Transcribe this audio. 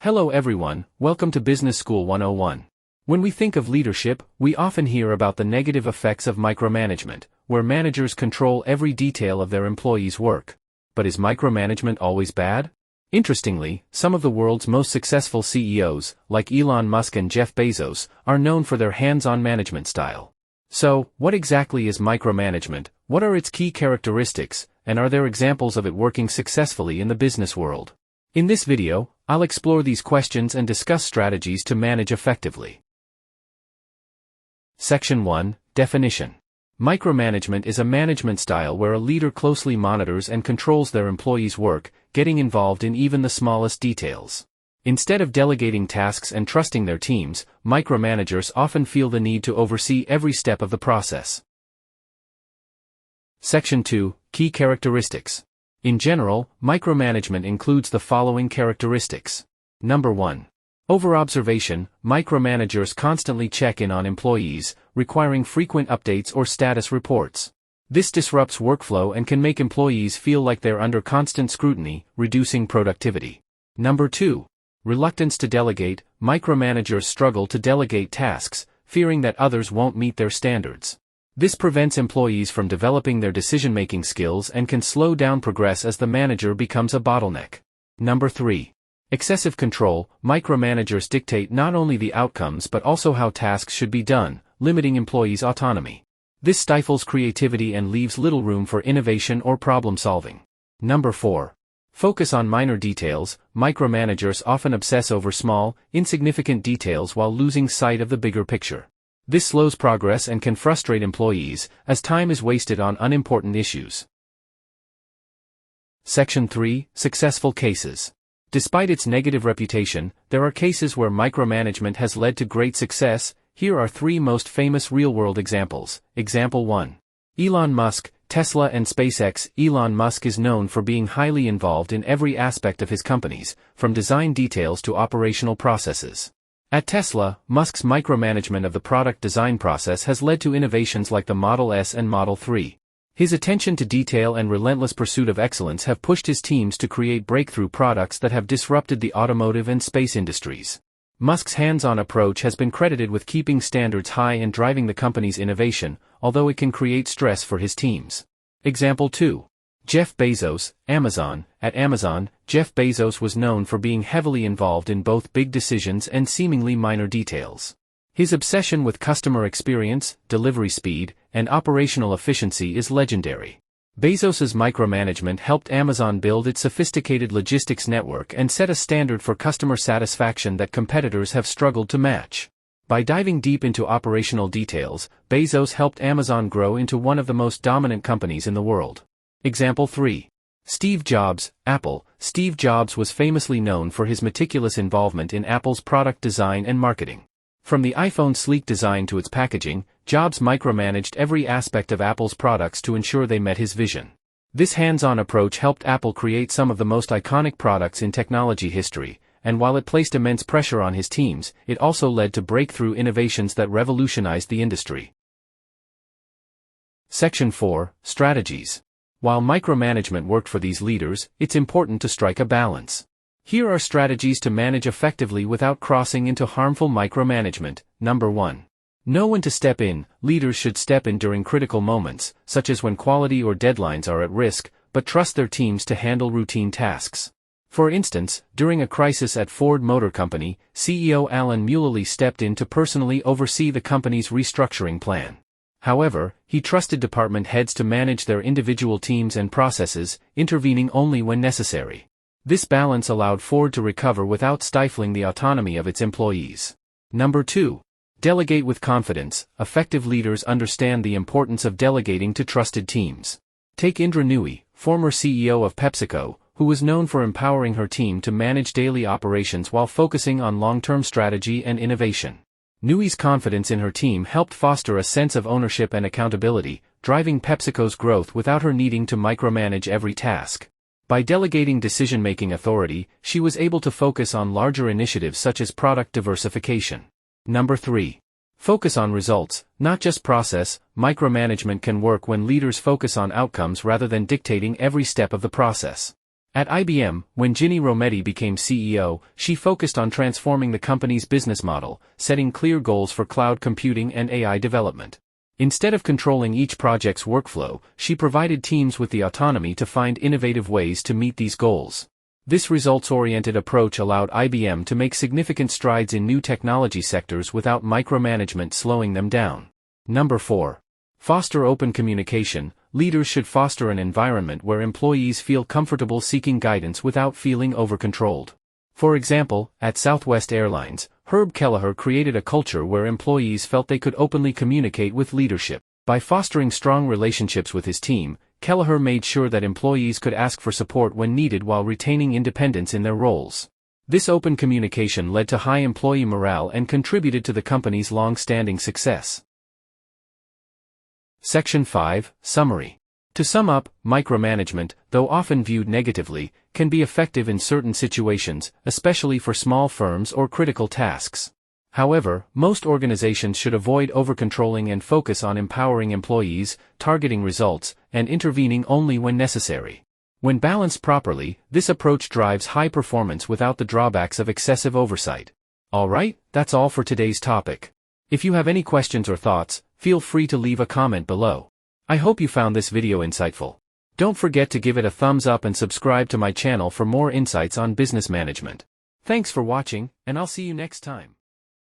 Hello everyone, welcome to Business School 101. When we think of leadership, we often hear about the negative effects of micromanagement, where managers control every detail of their employees' work. But is micromanagement always bad? Interestingly, some of the world's most successful CEOs, like Elon Musk and Jeff Bezos, are known for their hands-on management style. So, what exactly is micromanagement, what are its key characteristics, and are there examples of it working successfully in the business world? In this video, I'll explore these questions and discuss strategies to manage effectively. Section 1, Definition. Micromanagement is a management style where a leader closely monitors and controls their employees' work, getting involved in even the smallest details. Instead of delegating tasks and trusting their teams, micromanagers often feel the need to oversee every step of the process. Section 2, Key Characteristics. In general, micromanagement includes the following characteristics. Number 1. Over-observation. Micromanagers constantly check in on employees, requiring frequent updates or status reports. This disrupts workflow and can make employees feel like they're under constant scrutiny, reducing productivity. Number 2. Reluctance to delegate. Micromanagers struggle to delegate tasks, fearing that others won't meet their standards. This prevents employees from developing their decision-making skills and can slow down progress as the manager becomes a bottleneck. Number 3. Excessive control. Micromanagers dictate not only the outcomes but also how tasks should be done, limiting employees' autonomy. This stifles creativity and leaves little room for innovation or problem-solving. Number 4. Focus on minor details. Micromanagers often obsess over small, insignificant details while losing sight of the bigger picture. This slows progress and can frustrate employees, as time is wasted on unimportant issues. Section 3, Successful Cases. Despite its negative reputation, there are cases where micromanagement has led to great success. Here are 3 most famous real-world examples. Example 1. Elon Musk, Tesla and SpaceX. Elon Musk is known for being highly involved in every aspect of his companies, from design details to operational processes. At Tesla, Musk's micromanagement of the product design process has led to innovations like the Model S and Model 3. His attention to detail and relentless pursuit of excellence have pushed his teams to create breakthrough products that have disrupted the automotive and space industries. Musk's hands-on approach has been credited with keeping standards high and driving the company's innovation, although it can create stress for his teams. Example 2. Jeff Bezos, Amazon. At Amazon, Jeff Bezos was known for being heavily involved in both big decisions and seemingly minor details. His obsession with customer experience, delivery speed, and operational efficiency is legendary. Bezos's micromanagement helped Amazon build its sophisticated logistics network and set a standard for customer satisfaction that competitors have struggled to match. By diving deep into operational details, Bezos helped Amazon grow into one of the most dominant companies in the world. Example 3. Steve Jobs, Apple. Steve Jobs was famously known for his meticulous involvement in Apple's product design and marketing. From the iPhone's sleek design to its packaging, Jobs micromanaged every aspect of Apple's products to ensure they met his vision. This hands-on approach helped Apple create some of the most iconic products in technology history, and while it placed immense pressure on his teams, it also led to breakthrough innovations that revolutionized the industry. Section 4, Strategies. While micromanagement worked for these leaders, it's important to strike a balance. Here are strategies to manage effectively without crossing into harmful micromanagement. Number 1. Know when to step in. Leaders should step in during critical moments, such as when quality or deadlines are at risk, but trust their teams to handle routine tasks. For instance, during a crisis at Ford Motor Company, CEO Alan Mulally stepped in to personally oversee the company's restructuring plan. However, he trusted department heads to manage their individual teams and processes, intervening only when necessary. This balance allowed Ford to recover without stifling the autonomy of its employees. Number 2. Delegate with confidence. Effective leaders understand the importance of delegating to trusted teams. Take Indra Nooyi, former CEO of PepsiCo, who was known for empowering her team to manage daily operations while focusing on long-term strategy and innovation. Nooyi's confidence in her team helped foster a sense of ownership and accountability, driving PepsiCo's growth without her needing to micromanage every task. By delegating decision-making authority, she was able to focus on larger initiatives such as product diversification. Number 3. Focus on results, not just process. Micromanagement can work when leaders focus on outcomes rather than dictating every step of the process. At IBM, when Ginny Rometty became CEO, she focused on transforming the company's business model, setting clear goals for cloud computing and AI development. Instead of controlling each project's workflow, she provided teams with the autonomy to find innovative ways to meet these goals. This results-oriented approach allowed IBM to make significant strides in new technology sectors without micromanagement slowing them down. Number 4. Foster open communication. Leaders should foster an environment where employees feel comfortable seeking guidance without feeling over-controlled. For example, at Southwest Airlines, Herb Kelleher created a culture where employees felt they could openly communicate with leadership. By fostering strong relationships with his team, Kelleher made sure that employees could ask for support when needed while retaining independence in their roles. This open communication led to high employee morale and contributed to the company's long-standing success. Section 5, Summary. To sum up, micromanagement, though often viewed negatively, can be effective in certain situations, especially for small firms or critical tasks. However, most organizations should avoid over-controlling and focus on empowering employees, targeting results, and intervening only when necessary. When balanced properly, this approach drives high performance without the drawbacks of excessive oversight. Alright, that's all for today's topic. If you have any questions or thoughts, feel free to leave a comment below. I hope you found this video insightful. Don't forget to give it a thumbs up and subscribe to my channel for more insights on business management. Thanks for watching, and I'll see you next time.